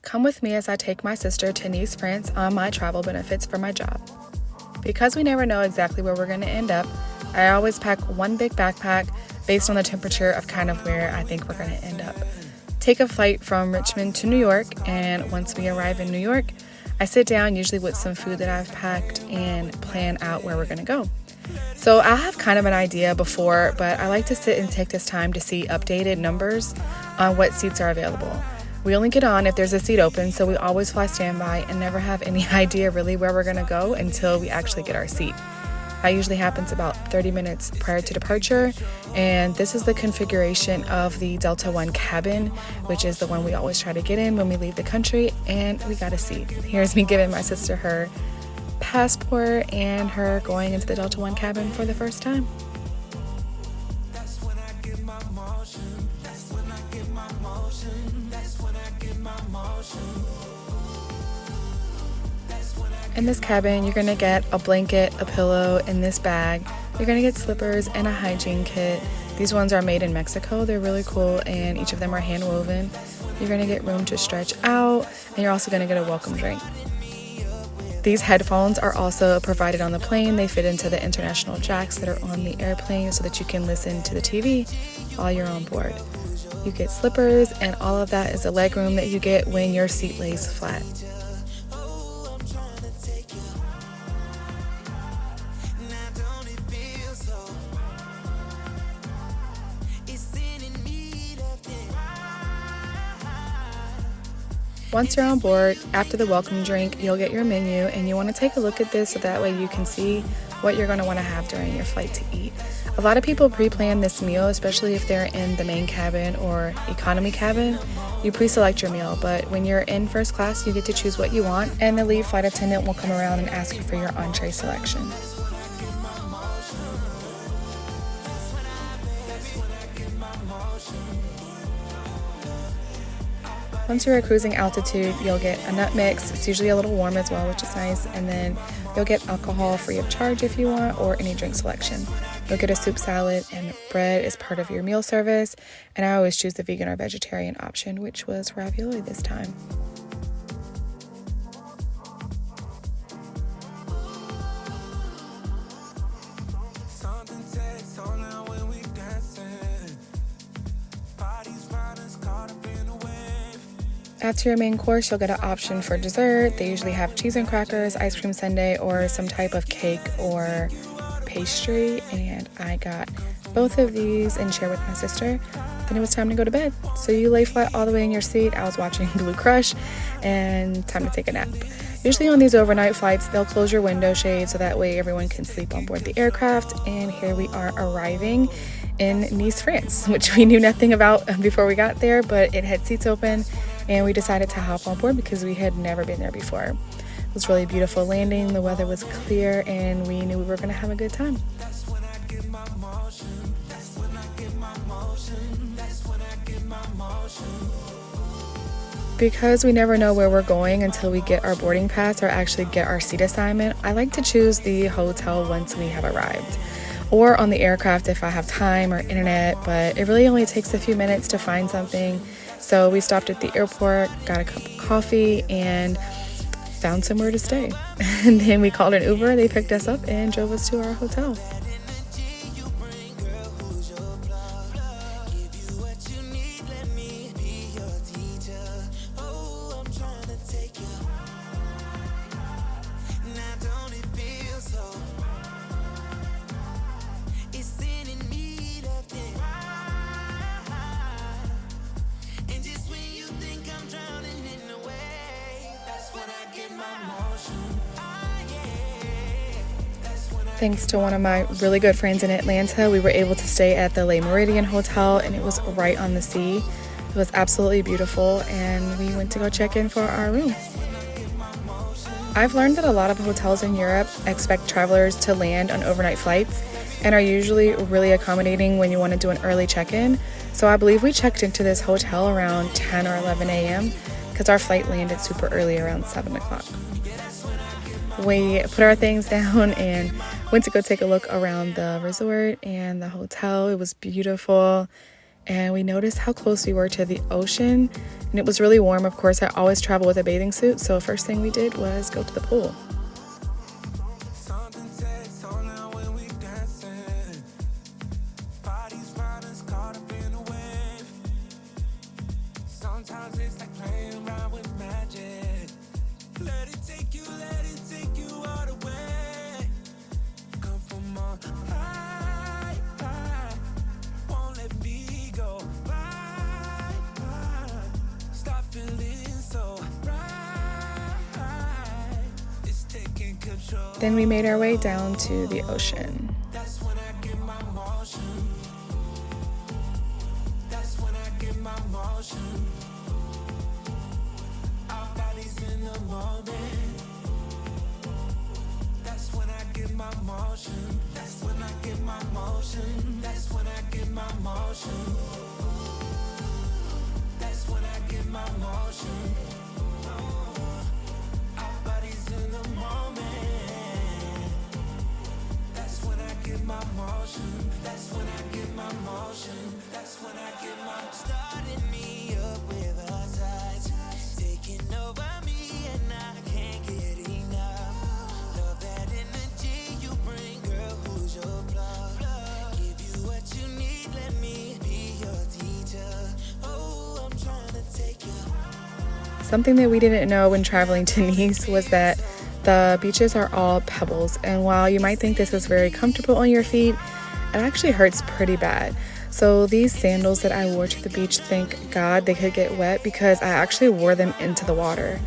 Come with me as I take my sister to Nice, France on my travel benefits for my job. Because we never know exactly where we're going to end up, I always pack one big backpack based on the temperature of kind of where I think we're going to end up. Take a flight from Richmond to New York, and once we arrive in New York, I sit down usually with some food that I've packed and plan out where we're going to go. So I have kind of an idea before, but I like to sit and take this time to see updated numbers on what seats are available. We only get on if there's a seat open, so we always fly standby and never have any idea really where we're going to go until we actually get our seat. That usually happens about 30 minutes prior to departure, and this is the configuration of the Delta One cabin, which is the one we always try to get in when we leave the country, and we got a seat. Here's me giving my sister her passport and her going into the Delta One cabin for the first time. In this cabin, you're going to get a blanket, a pillow, in this bag. You're going to get slippers and a hygiene kit. These ones are made in Mexico. They're really cool, and each of them are hand woven. You're going to get room to stretch out, and you're also going to get a welcome drink. These headphones are also provided on the plane. They fit into the international jacks that are on the airplane so that you can listen to the TV while you're on board. You get slippers, and all of that is the leg room that you get when your seat lays flat. Once you're on board, after the welcome drink, you'll get your menu, and you want to take a look at this so that way you can see what you're going to want to have during your flight to eat. A lot of people pre-plan this meal, especially if they're in the main cabin or economy cabin. You pre-select your meal, but when you're in first class, you get to choose what you want, and the lead flight attendant will come around and ask you for your entree selection. Once you're at cruising altitude, you'll get a nut mix. It's usually a little warm as well, which is nice. And then you'll get alcohol free of charge if you want, or any drink selection. You'll get a soup salad, and bread is part of your meal service. And I always choose the vegan or vegetarian option, which was ravioli this time. After your main course, you'll get an option for dessert. They usually have cheese and crackers, ice cream sundae, or some type of cake or pastry. And I got both of these and shared with my sister. Then it was time to go to bed. So you lay flat all the way in your seat. I was watching Blue Crush, and time to take a nap. Usually on these overnight flights, they'll close your window shade so that way everyone can sleep on board the aircraft. And here we are arriving in Nice, France, which we knew nothing about before we got there, but it had seats open. And we decided to hop on board because we had never been there before. It was really beautiful landing, the weather was clear, and we knew we were going to have a good time. Because we never know where we're going until we get our boarding pass or actually get our seat assignment, I like to choose the hotel once we have arrived, or on the aircraft if I have time or internet, but it really only takes a few minutes to find something. So we stopped at the airport, got a cup of coffee, and found somewhere to stay. And then we called an Uber, they picked us up and drove us to our hotel. Thanks to one of my really good friends in Atlanta, we were able to stay at the Le Méridien Hotel, and it was right on the sea. It was absolutely beautiful, and we went to go check in for our room. I've learned that a lot of hotels in Europe expect travelers to land on overnight flights and are usually really accommodating when you want to do an early check-in. So I believe we checked into this hotel around 10 or 11 a.m. because our flight landed super early, around 7 o'clock. We put our things down and went to go take a look around the resort and the hotel. It was beautiful, and we noticed how close we were to the ocean, and it was really warm. Of course, I always travel with a bathing suit, so first thing we did was go to the pool. Then we made our way down to the ocean. Something that we didn't know when traveling to Nice was that the beaches are all pebbles, and while you might think this is very comfortable on your feet, it actually hurts pretty bad. So these sandals that I wore to the beach, thank God they could get wet because I actually wore them into the water.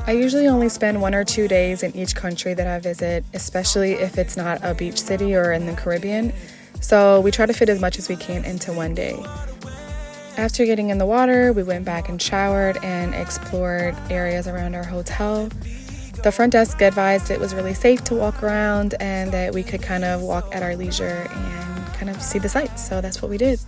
I usually only spend 1 or 2 days in each country that I visit, especially if it's not a beach city or in the Caribbean. So we try to fit as much as we can into one day. After getting in the water, we went back and showered and explored areas around our hotel. The front desk advised it was really safe to walk around and that we could kind of walk at our leisure and kind of see the sights. So that's what we did.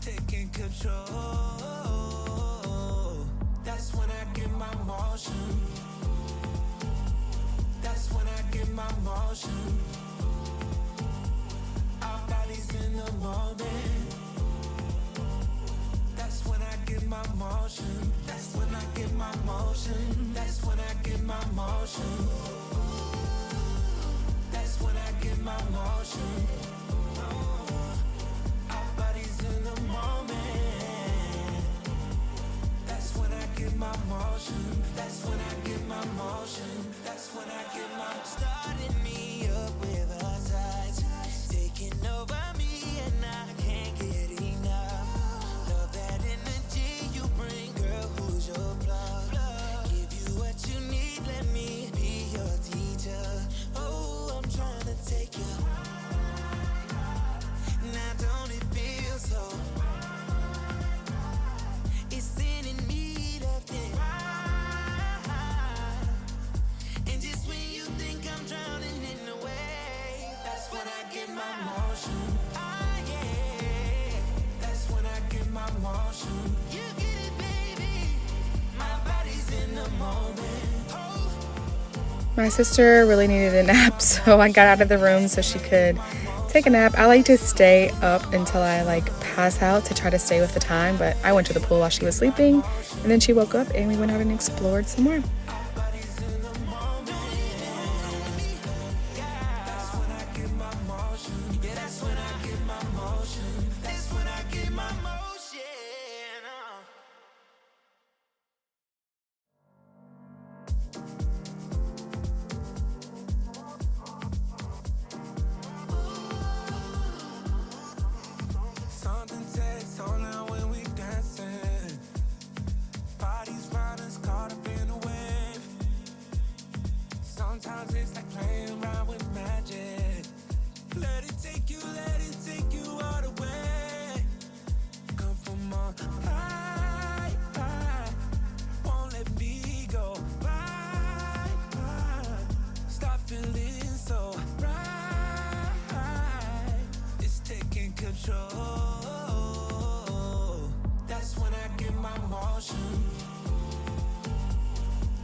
My sister really needed a nap, so I got out of the room so she could take a nap. I like to stay up until I pass out to try to stay with the time, but I went to the pool while she was sleeping, and then she woke up and we went out and explored some more.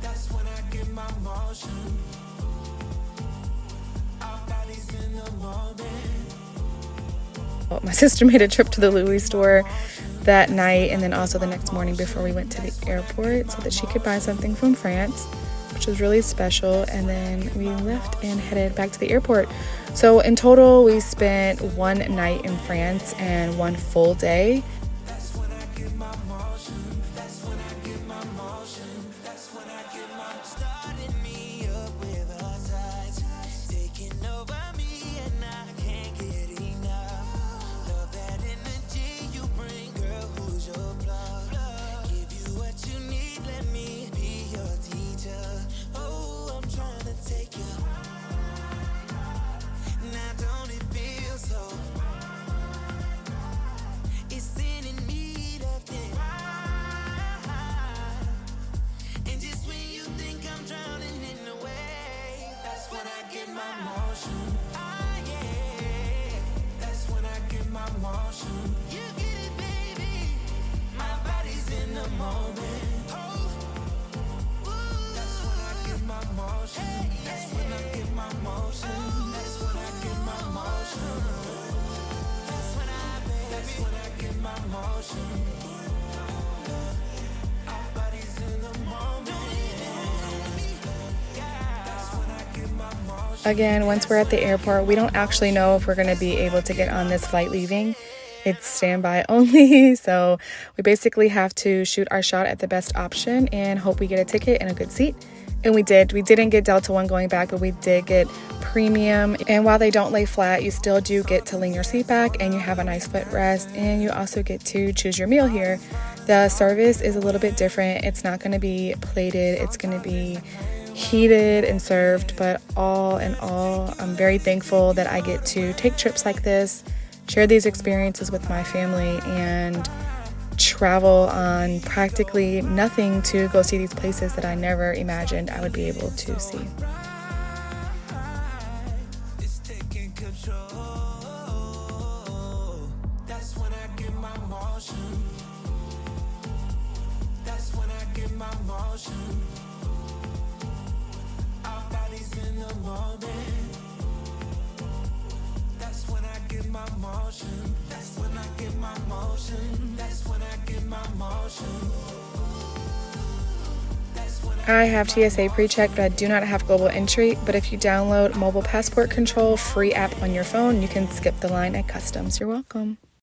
That's when I get my motion. Our bodies in the moment. My sister made a trip to the Louis store that night and then also the next morning before we went to the airport so that she could buy something from France, which was really special. And then we left and headed back to the airport. So in total, we spent one night in France and one full day. That's when I get my motion. That's when I get my motion. That's when I get my starting me up with our sides, taking over me and I can't get enough. Love that energy you bring, girl. Who's your plug? Give you what you need. Let me be your teacher. Oh, I'm trying to take you. Now don't it feel so? It's sending me left and right. And just when you think I'm drowning in the way, that's when I get my motion. Ah, yeah. That's when I get my motion. You get it, baby. My body's in the moment. Oh, that's when I get my motion. That's when I get my motion. That's when I get my motion. That's when I get my motion. Our bodies in the moment. That's when I get my motion. Again, once we're at the airport, we don't actually know if we're going to be able to get on this flight leaving. It's standby only, so we basically have to shoot our shot at the best option and hope we get a ticket and a good seat. And we did. We didn't get Delta One going back, but we did get premium. And while they don't lay flat, you still do get to lean your seat back and you have a nice footrest, and you also get to choose your meal here. The service is a little bit different. It's not going to be plated. It's going to be heated and served, but all in all, I'm very thankful that I get to take trips like this, share these experiences with my family, and travel on practically nothing to go see these places that I never imagined I would be able to see. It's taking control. That's when I get my motion. That's when I get my motion. Our bodies in the moment. That's when I get my motion. That's when I get my motion. That's when I get my motion. I have TSA pre-check, but I do not have global entry. But if you download Mobile Passport Control free app on your phone, you can skip the line at customs. You're welcome.